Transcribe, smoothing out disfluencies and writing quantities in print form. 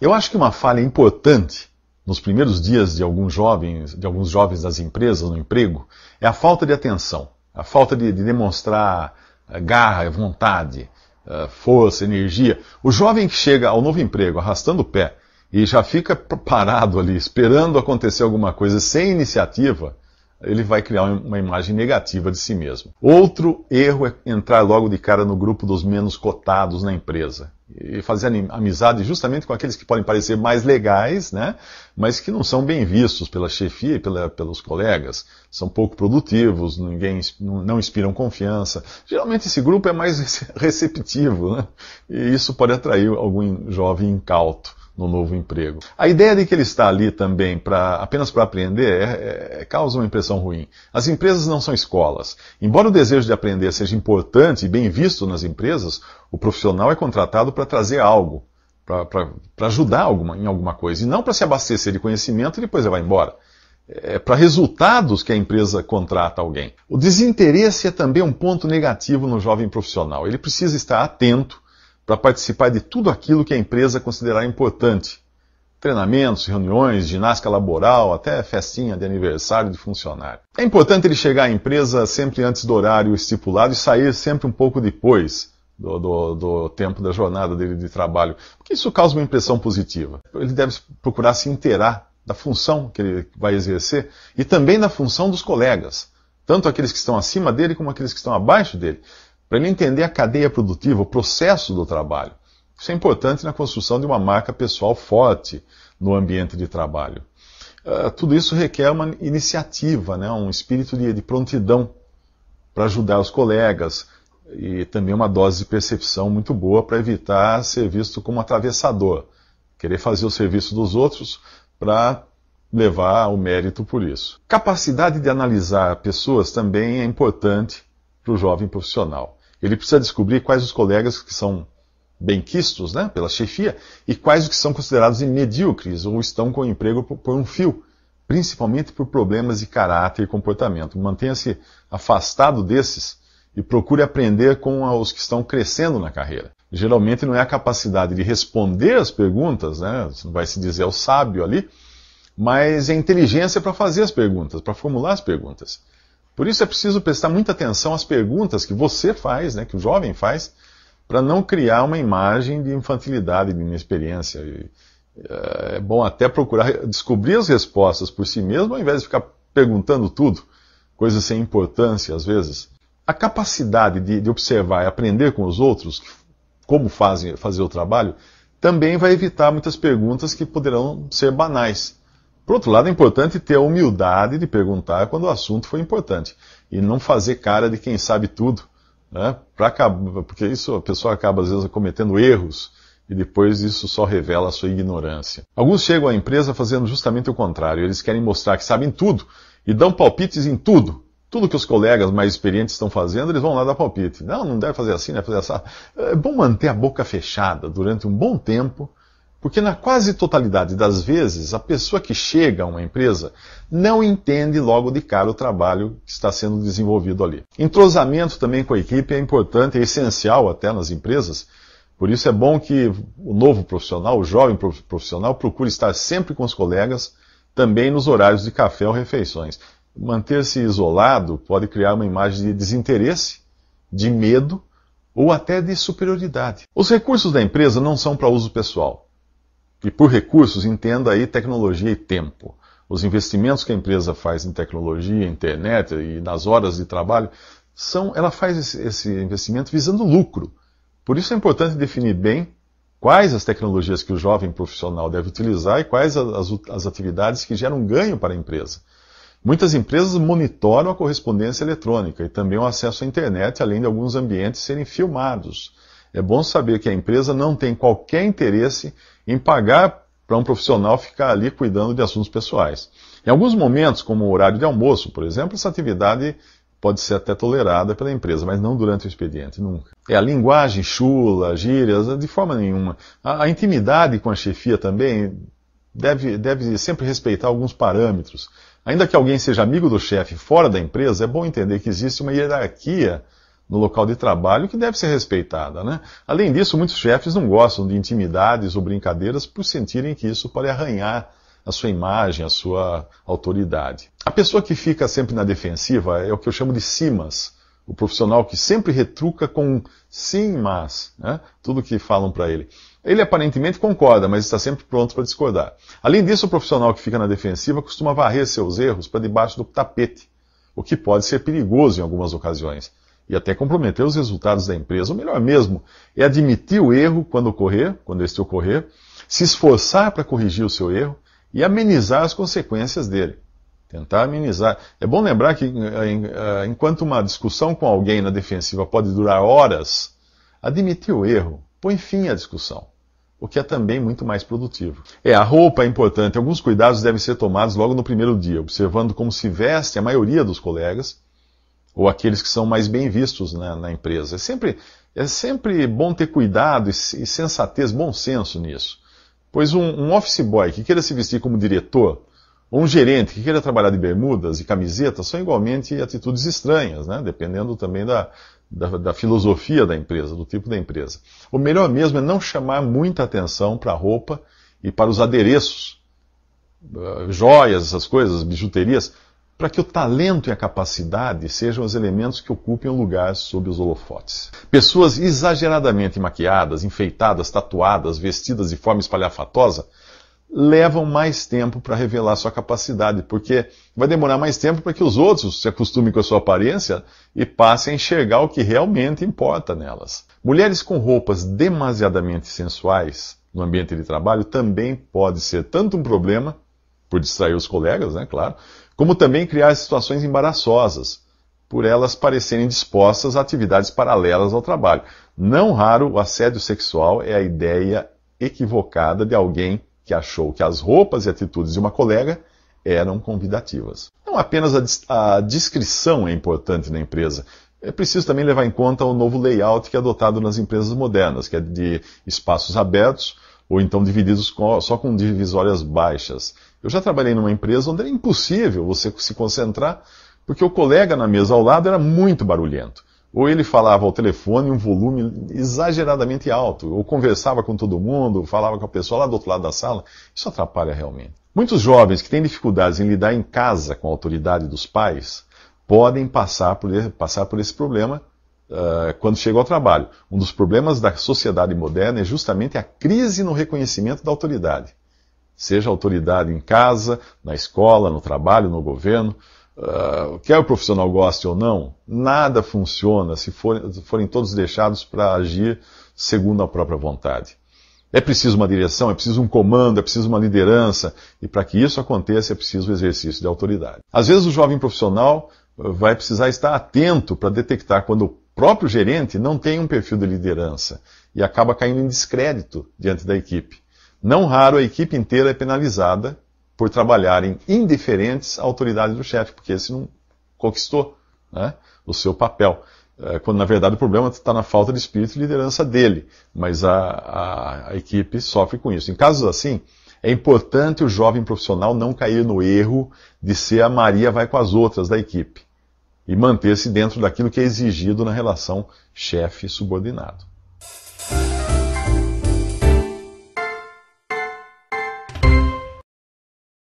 Eu acho que uma falha importante nos primeiros dias de alguns jovens das empresas no emprego, é a falta de atenção, a falta de demonstrar garra, vontade, força, energia. O jovem que chega ao novo emprego arrastando o pé e já fica parado ali, esperando acontecer alguma coisa sem iniciativa, ele vai criar uma imagem negativa de si mesmo. Outro erro é entrar logo de cara no grupo dos menos cotados na empresa. E fazer amizade justamente com aqueles que podem parecer mais legais, né? Mas que não são bem vistos pela chefia e pelos colegas. São pouco produtivos, não inspiram confiança. Geralmente esse grupo é mais receptivo, né? E isso pode atrair algum jovem incauto no novo emprego. A ideia de que ele está ali também apenas para aprender causa uma impressão ruim. As empresas não são escolas. Embora o desejo de aprender seja importante e bem visto nas empresas, o profissional é contratado para trazer algo, para ajudar em alguma coisa, e não para se abastecer de conhecimento e depois ele vai embora. É para resultados que a empresa contrata alguém. O desinteresse é também um ponto negativo no jovem profissional. Ele precisa estar atento para participar de tudo aquilo que a empresa considerar importante. Treinamentos, reuniões, ginástica laboral, até festinha de aniversário de funcionário. É importante ele chegar à empresa sempre antes do horário estipulado e sair sempre um pouco depois do tempo da jornada dele de trabalho, porque isso causa uma impressão positiva. Ele deve procurar se inteirar da função que ele vai exercer e também da função dos colegas, tanto aqueles que estão acima dele como aqueles que estão abaixo dele, para ele entender a cadeia produtiva, o processo do trabalho. Isso é importante na construção de uma marca pessoal forte no ambiente de trabalho. Tudo isso requer uma iniciativa, né? Um espírito de prontidão para ajudar os colegas e também uma dose de percepção muito boa para evitar ser visto como atravessador, querer fazer o serviço dos outros para levar o mérito por isso. Capacidade de analisar pessoas também é importante para o jovem profissional. Ele precisa descobrir quais os colegas que são benquistos, né, pela chefia, e quais os que são considerados medíocres ou estão com o emprego por um fio, principalmente por problemas de caráter e comportamento. Mantenha-se afastado desses e procure aprender com os que estão crescendo na carreira. Geralmente não é a capacidade de responder as perguntas, né, vai se dizer o sábio ali, mas é a inteligência para fazer as perguntas, para formular as perguntas. Por isso é preciso prestar muita atenção às perguntas que você faz, né, que o jovem faz, para não criar uma imagem de infantilidade, de inexperiência. É bom até procurar descobrir as respostas por si mesmo, ao invés de ficar perguntando tudo, coisas sem importância às vezes. A capacidade de observar e aprender com os outros, como fazer o trabalho, também vai evitar muitas perguntas que poderão ser banais. Por outro lado, é importante ter a humildade de perguntar quando o assunto for importante. E não fazer cara de quem sabe tudo, né? Porque isso a pessoa acaba, às vezes, cometendo erros e depois isso só revela a sua ignorância. Alguns chegam à empresa fazendo justamente o contrário. Eles querem mostrar que sabem tudo e dão palpites em tudo. Tudo que os colegas mais experientes estão fazendo, eles vão lá dar palpite. Não deve fazer assim, não deve fazer assim. É bom manter a boca fechada durante um bom tempo, porque na quase totalidade das vezes, a pessoa que chega a uma empresa não entende logo de cara o trabalho que está sendo desenvolvido ali. Entrosamento também com a equipe é importante, é essencial até nas empresas. Por isso é bom que o novo profissional, o jovem profissional, procure estar sempre com os colegas, também nos horários de café ou refeições. Manter-se isolado pode criar uma imagem de desinteresse, de medo ou até de superioridade. Os recursos da empresa não são para uso pessoal. E por recursos, entenda aí tecnologia e tempo. Os investimentos que a empresa faz em tecnologia, internet e nas horas de trabalho, ela faz esse investimento visando lucro. Por isso é importante definir bem quais as tecnologias que o jovem profissional deve utilizar e quais as atividades que geram ganho para a empresa. Muitas empresas monitoram a correspondência eletrônica e também o acesso à internet, além de alguns ambientes serem filmados. É bom saber que a empresa não tem qualquer interesse em pagar para um profissional ficar ali cuidando de assuntos pessoais. Em alguns momentos, como o horário de almoço, por exemplo, essa atividade pode ser até tolerada pela empresa, mas não durante o expediente, nunca. A linguagem chula, gírias, de forma nenhuma. A intimidade com a chefia também deve sempre respeitar alguns parâmetros. Ainda que alguém seja amigo do chefe fora da empresa, é bom entender que existe uma hierarquia no local de trabalho que deve ser respeitada, né? Além disso, muitos chefes não gostam de intimidades ou brincadeiras por sentirem que isso pode arranhar a sua imagem, a sua autoridade. A pessoa que fica sempre na defensiva é o que eu chamo de simas, o profissional que sempre retruca com sim, mas, né? Tudo que falam para ele. Ele aparentemente concorda, mas está sempre pronto para discordar. Além disso, o profissional que fica na defensiva costuma varrer seus erros para debaixo do tapete, o que pode ser perigoso em algumas ocasiões e até comprometer os resultados da empresa. O melhor mesmo é admitir o erro quando este ocorrer, se esforçar para corrigir o seu erro e amenizar as consequências dele. Tentar amenizar. É bom lembrar que enquanto uma discussão com alguém na defensiva pode durar horas, admitir o erro põe fim à discussão, o que é também muito mais produtivo. A roupa é importante. Alguns cuidados devem ser tomados logo no primeiro dia, observando como se veste a maioria dos colegas, ou aqueles que são mais bem vistos na empresa. É sempre bom ter cuidado e sensatez, bom senso nisso. Pois um office boy que queira se vestir como diretor, ou um gerente que queira trabalhar de bermudas e camiseta, são igualmente atitudes estranhas, né? Dependendo também da filosofia da empresa, do tipo da empresa. O melhor mesmo é não chamar muita atenção para a roupa e para os adereços, joias, essas coisas, bijuterias, para que o talento e a capacidade sejam os elementos que ocupem o lugar sob os holofotes. Pessoas exageradamente maquiadas, enfeitadas, tatuadas, vestidas de forma espalhafatosa, levam mais tempo para revelar sua capacidade, porque vai demorar mais tempo para que os outros se acostumem com a sua aparência e passem a enxergar o que realmente importa nelas. Mulheres com roupas demasiadamente sensuais no ambiente de trabalho também pode ser tanto um problema, por distrair os colegas, né, claro, como também criar situações embaraçosas, por elas parecerem dispostas a atividades paralelas ao trabalho. Não raro, o assédio sexual é a ideia equivocada de alguém que achou que as roupas e atitudes de uma colega eram convidativas. Não apenas a discrição é importante na empresa, é preciso também levar em conta o novo layout que é adotado nas empresas modernas, que é de espaços abertos ou então divididos só com divisórias baixas. Eu já trabalhei numa empresa onde era impossível você se concentrar, porque o colega na mesa ao lado era muito barulhento. Ou ele falava ao telefone em um volume exageradamente alto, ou conversava com todo mundo, falava com a pessoa lá do outro lado da sala. Isso atrapalha realmente. Muitos jovens que têm dificuldades em lidar em casa com a autoridade dos pais podem passar por esse problema quando chegam ao trabalho. Um dos problemas da sociedade moderna é justamente a crise no reconhecimento da autoridade. Seja autoridade em casa, na escola, no trabalho, no governo. Quer o profissional goste ou não, nada funciona se forem todos deixados para agir segundo a própria vontade. É preciso uma direção, é preciso um comando, é preciso uma liderança, e para que isso aconteça é preciso o exercício de autoridade. Às vezes o jovem profissional vai precisar estar atento para detectar quando o próprio gerente não tem um perfil de liderança e acaba caindo em descrédito diante da equipe. Não raro a equipe inteira é penalizada por trabalharem indiferentes à autoridade do chefe, porque esse não conquistou, né, o seu papel. Quando, na verdade, o problema está na falta de espírito e liderança dele, mas a equipe sofre com isso. Em casos assim, é importante o jovem profissional não cair no erro de ser a Maria vai com as outras da equipe e manter-se dentro daquilo que é exigido na relação chefe-subordinado.